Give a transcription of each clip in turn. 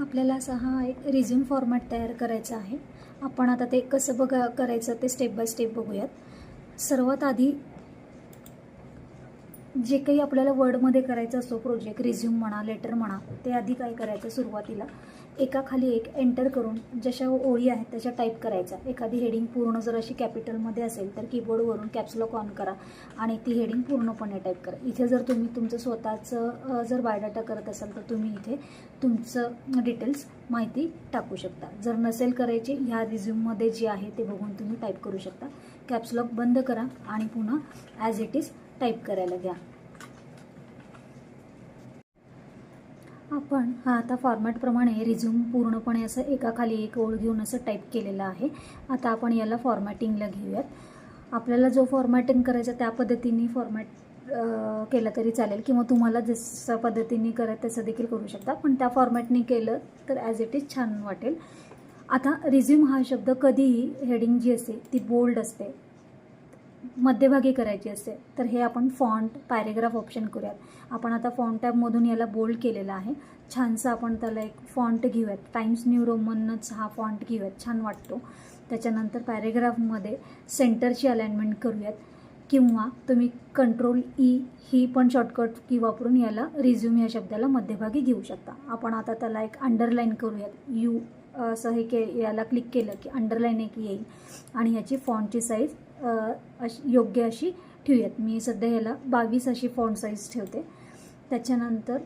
आपल्याला असा हा एक रिझ्यूम फॉर्मॅट तयार करायचा आहे. आपण आता ते कसं करायचं ते स्टेप बाय स्टेप बघूयात. सर्वात आधी जे काही आपल्याला वर्डमध्ये करायचं असतो प्रोजेक्ट, रिझ्यूम म्हणा, लेटर म्हणा, ते आधी काय करायचं, सुरुवातीला एकाखाली एक एंटर करून जशा ओळी आहेत त्याच्या टाईप करायचा. एखादी हेडिंग पूर्ण जर अशी कॅपिटलमध्ये असेल तर कीबोर्डवरून कॅप्स लॉक ऑन करा आणि ती हेडिंग पूर्णपणे टाईप करा. इथे जर तुम्ही तुमचं स्वतःचं जर बायोडाटा करत असाल तर तुम्ही इथे तुमचं डिटेल्स माहिती टाकू शकता. जर नसेल करायची, ह्या रिझ्यूममध्ये जे आहे ते बघून तुम्ही टाईप करू शकता. कॅप्स लॉक बंद करा आणि पुन्हा ॲज इट इज टाईप करायला घ्या. आपण हा आता फॉर्मॅटप्रमाणे रिझ्यूम पूर्णपणे असं एकाखाली एक ओळ घेऊन असं टाईप केलेलं आहे. आता आपण याला फॉर्मॅटिंगला घेऊयात. आपल्याला जो फॉर्मॅटिंग करायचा त्या पद्धतीने फॉर्मॅट केलं तरी चालेल किंवा तुम्हाला जसं पद्धतीने करत तसं देखील करू शकता, पण त्या फॉर्मॅटने केलं तर ॲज इट इज छान वाटेल. आता रिझ्यूम हा शब्द कधीही हेडिंग जी असते ती बोल्ड असते, मध्यभागी करायची असते. तर हे आपण फॉन्ट पॅरेग्राफ ऑप्शन करूयात. आपण आता फॉन्ट टॅबमधून याला बोल्ड केलेलं आहे. छानसं आपण त्याला एक फॉन्ट घेऊयात. टाइम्स न्यू रोमनच हा फॉन्ट घेऊयात, छान वाटतो. त्याच्यानंतर पॅरेग्राफमध्ये सेंटरची अलाइनमेंट करूयात किंवा तुम्ही कंट्रोल ई ही पण शॉर्टकट की वापरून याला रिझ्यूम या शब्दाला मध्यभागी घेऊ शकता. आपण आता त्याला एक अंडरलाईन करूयात. यू असं हे याला क्लिक केलं की अंडरलाईन एक येईल आणि ह्याची फॉन्टची साईज योग्य अशी ठेवूयात. मी सध्या याला 22 अशी फॉन्ट साईज ठेवते. त्याच्यानंतर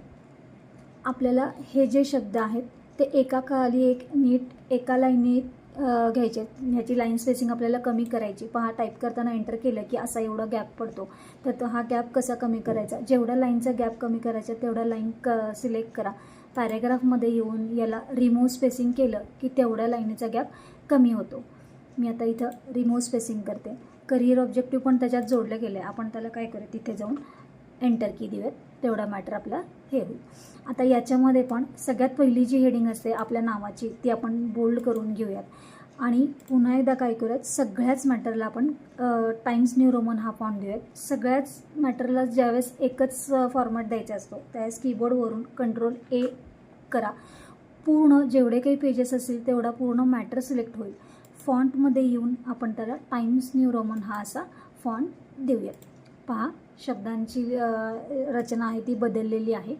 आपल्याला हे जे शब्द आहेत ते एकाखाली एक नीट एका लाईनीत घ्यायचे. ह्याची लाईन स्पेसिंग आपल्याला कमी करायची. पहा, टाईप करताना एंटर केलं की असा एवढा गॅप पडतो. तर तो हा गॅप कसा कमी करायचा, जेवढ्या लाईनचा गॅप कमी करायचा तेवढ्या लाईन सिलेक्ट करा. पॅरेग्राफमध्ये येऊन याला रिमूव्ह स्पेसिंग केलं की तेवढ्या लाईनीचा गॅप कमी होतो. मी आता इथं रिमूव्ह स्पेसिंग करते. करिअर ऑब्जेक्टिव्ह पण त्याच्यात जोडलं गेलं आहे. आपण त्याला काय करूया, तिथे जाऊन एंटर की देऊयात. तेवढा मॅटर आपला हे होईल. आता याच्यामध्ये पण सगळ्यात पहिली जी हेडिंग असते आपल्या नावाची ती आपण बोल्ड करून घेऊयात आणि पुन्हा एकदा काय करूयात, सगळ्याच मॅटरला आपण टाइम्स न्यू रोमन हा फॉन्ट देऊयात. सगळ्याच मॅटरला ज्यावेळेस एकच फॉर्मॅट द्यायचा असतो त्यावेळेस कीबोर्डवरून कंट्रोल ए करा. पूर्ण जेवढे काही पेजेस असतील तेवढा पूर्ण मॅटर सिलेक्ट होईल. फॉन्टमध्ये येऊन आपण त्याला टाइम्स न्यू रोमन हा असा फॉन्ट देऊयात. पहा, शब्दांची रचना आहे ती बदललेली आहे.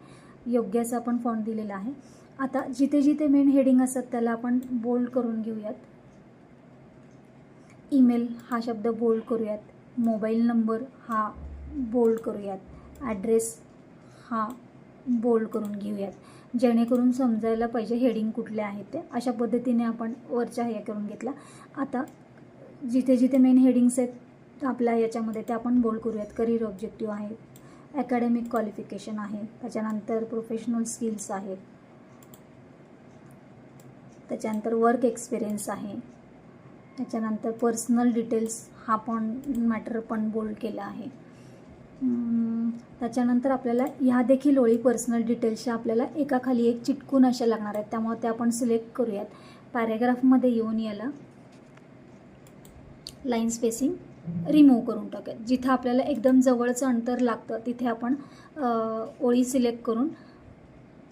योग्य असं आपण फॉन्ट दिलेला आहे. आता जिथे जिथे मेन हेडिंग असतात त्याला आपण बोल्ड करून घेऊयात. ईमेल हा शब्द बोल्ड करूयात. मोबाईल नंबर हा बोल्ड करूयात. ॲड्रेस हा बोल्ड करून घेऊयात, जेणेकरून समजायला पाहिजे हेडिंग कुठले आहेत ते. अशा पद्धतीने आपण वरच्या हे करून घेतला. आता जिथे जिथे मेन हेडिंग्स आहेत आपल्या याच्यामध्ये ते आपण बोल्ड करूयात. करिअर ऑब्जेक्टिव्ह आहे, अकॅडमिक क्वालिफिकेशन आहे, त्याच्यानंतर प्रोफेशनल स्किल्स आहेत, त्याच्यानंतर वर्क एक्सपिरियन्स आहे, त्याच्यानंतर पर्सनल डिटेल्स हा पण मॅटर पण बोल्ड केला आहे. त्याच्यानंतर आपल्याला ह्या देखील ओळी पर्सनल डिटेल्सच्या आपल्याला एकाखाली एक चिटकून अशा लागणार आहेत, त्यामुळे त्या आपण सिलेक्ट करूयात. पॅरेग्राफमध्ये येऊन याला लाईन स्पेसिंग रिमूव्ह करून टाकूयात. जिथं आपल्याला एकदम जवळचं अंतर लागतं तिथे आपण ओळी सिलेक्ट करून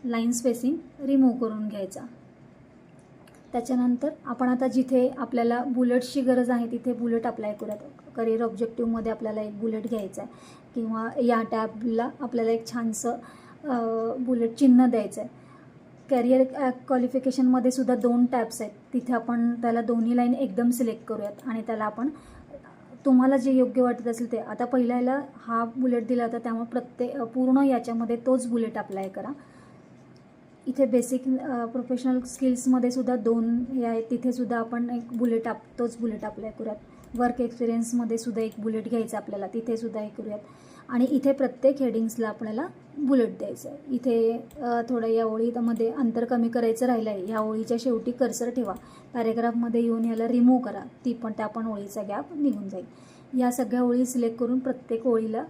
लाईन स्पेसिंग रिमूव्ह करून घ्यायचा. त्याच्यानंतर आपण आता जिथे आपल्याला बुलेट्सची गरज आहे तिथे बुलेट अप्लाय करूयात. करिअर ऑब्जेक्टिव्हमध्ये आपल्याला एक बुलेट घ्यायचं आहे किंवा या टॅबला आपल्याला एक छानसं बुलेट चिन्ह द्यायचं आहे. कॅरियर क्वालिफिकेशनमध्ये सुद्धा 2 टॅब्स आहेत, तिथे आपण त्याला दोन्ही लाईन एकदम सिलेक्ट करूयात आणि त्याला आपण तुम्हाला जे योग्य वाटत असेल ते. आता पहिल्याला हा बुलेट दिला होता त्यामुळे पूर्ण याच्यामध्ये तोच बुलेट अप्लाय करा. इथे बेसिक प्रोफेशनल स्किल्समध्ये सुद्धा 2 हे आहेत, तिथे सुद्धा आपण एक तोच बुलेट अप्लाय करूयात. वर्क एक्सपिरियन्समध्ये सुद्धा एक बुलेट घ्यायचं आपल्याला, तिथे सुद्धा हे करूयात. आणि इथे प्रत्येक हेडिंग्सला आपल्याला बुलेट द्यायचं आहे. इथे थोडं या ओळीमध्ये अंतर कमी करायचं राहिलं आहे. ह्या ओळीच्या शेवटी कर्सर ठेवा. पॅरेग्राफमध्ये येऊन याला रिमूव्ह करा, त्या पण ओळीचा गॅप निघून जाईल. या सगळ्या ओळी सिलेक्ट करून प्रत्येक ओळीला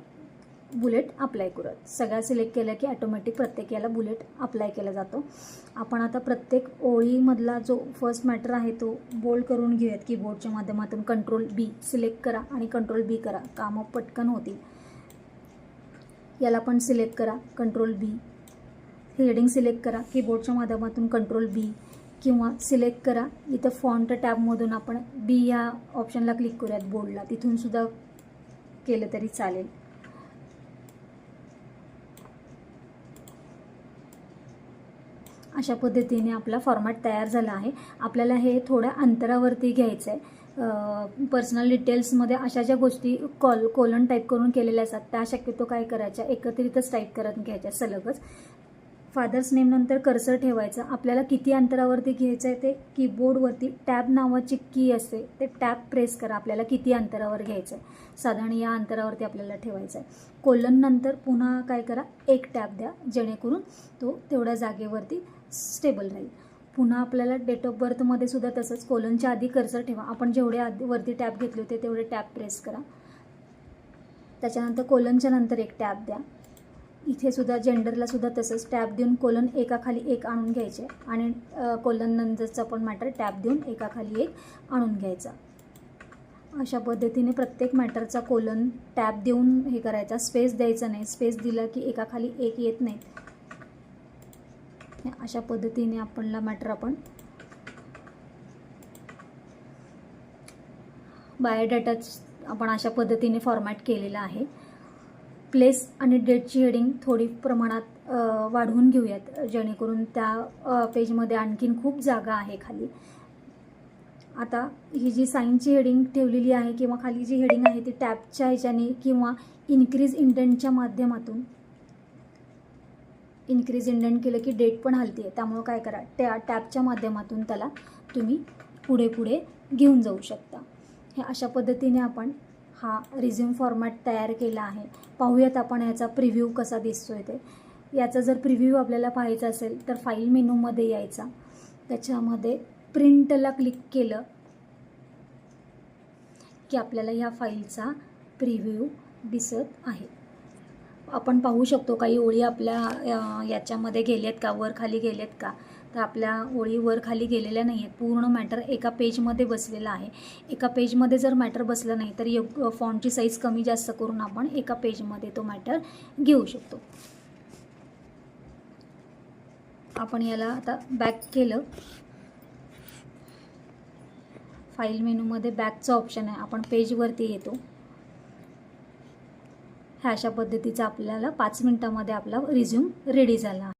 बुलेट अप्लाय करूयात. सगळ्या सिलेक्ट केलं की ऑटोमॅटिक प्रत्येक याला बुलेट अप्लाय केला जातो. आपण आता प्रत्येक ओळीमधला जो फर्स्ट मॅटर आहे तो बोल्ड करून घेऊयात. कीबोर्डच्या माध्यमातून कंट्रोल बी सिलेक्ट करा आणि कंट्रोल बी करा, कामं पटकन होतील. याला पण सिलेक्ट करा, कंट्रोल बी. हेडिंग सिलेक्ट करा, कीबोर्डच्या माध्यमातून कंट्रोल बी किंवा सिलेक्ट करा. इथं फॉन्ट टॅबमधून आपण बी या ऑप्शनला क्लिक करूयात बोल्डला, तिथून सुद्धा केलं तरी चालेल. अशा पद्धतीने आपला फॉर्मॅट तयार झाला आहे. आपल्याला हे थोड्या अंतरावरती घ्यायचं आहे. पर्सनल डिटेल्समध्ये अशा ज्या गोष्टी कोलन टाईप करून केलेल्या असतात त्या शक्यतो काय करायच्या, एकत्रितच टाईप करत घ्यायच्या सलगच. फादर्स नेम नंतर कर्सर ठेवायचं. आपल्याला किती अंतरावरती घ्यायचं आहे ते कीबोर्डवरती टॅब नावाची की असते, ते टॅब प्रेस करा. आपल्याला किती अंतरावर घ्यायचं आहे, साधारण या अंतरावरती आपल्याला ठेवायचं आहे. कोलन नंतर पुन्हा काय करा, एक टॅब द्या, जेणेकरून तो तेवढ्या जागेवरती स्टेबल राहील. पुन्हा आपल्याला डेट ऑफ बर्थमध्ये सुद्धा तसंच कोलनच्या आधी कर्सर ठेवा. आपण जेवढे आधी वरती टॅब घेतले होते तेवढे टॅब प्रेस करा. त्याच्यानंतर कोलनच्या नंतर एक टॅब द्या. इथे सुद्धा जेंडरला सुद्धा तसंच टॅब देऊन कोलन एकाखाली एक आणून घ्यायचे आणि कोलन नंतरचा पण मॅटर टॅब देऊन एकाखाली एक आणून घ्यायचा. अशा पद्धतीने प्रत्येक मॅटरचा कोलन टॅब देऊन हे करायचा, स्पेस द्यायचा नाही. स्पेस दिला की एकाखाली एक येत नाही. अशा पद्धतीने आपला मॅटर आपण बायोडाटाच आपण अशा पद्धतीने फॉर्मॅट केलेला आहे. प्लेस आणि डेटची हेडिंग थोडी प्रमाणात वाढवून घेऊयात, जेणेकरून त्या पेजमध्ये आणखीन खूप जागा आहे खाली. आता ही जी साईनची हेडिंग ठेवलेली आहे किंवा खाली जी हेडिंग आहे ती टॅबच्या ह्याच्याने किंवा इन्क्रीज इंडेंटच्या माध्यमातून, इन्क्रीज इंडेंट केलं की डेट पण हलती आहे, त्यामुळं काय करा, त्या टॅबच्या माध्यमातून त्याला तुम्ही पुढे पुढे घेऊन जाऊ शकता. हे अशा पद्धतीने आपण हा रिझ्यूम फॉर्मॅट तयार केला आहे. पाहूयात आपण याचा प्रिव्ह्यू कसा दिसतोय ते. याचा जर प्रिव्ह्यू आपल्याला पाहायचा असेल तर फाईल मेनूमध्ये यायचा, त्याच्यामध्ये प्रिंटला क्लिक केलं की आपल्याला ह्या फाईलचा प्रिव्ह्यू दिसत आहे. आपण पाहू शकतो काही ओळी आपल्या याच्यामध्ये गेल्यात का, वर खाली गेल्यात का, तर आपल्या ओळी वर खाली गेलेल्या नाही आहेत. पूर्ण मॅटर एका पेजमध्ये बसलेला आहे. एका पेजमध्ये जर मॅटर बसलं नाही तर फॉन्टची साईज कमी जास्त करून आपण एका पेजमध्ये तो मॅटर घेऊ शकतो. आपण याला आता बॅक केलं, फाईल मेनूमध्ये बॅकचं ऑप्शन आहे, आपण पेजवरती येतो. ह्या अशा पद्धतीचा आपल्याला 5 मिनिटामध्ये आपला रिझ्यूम रेडी झाला.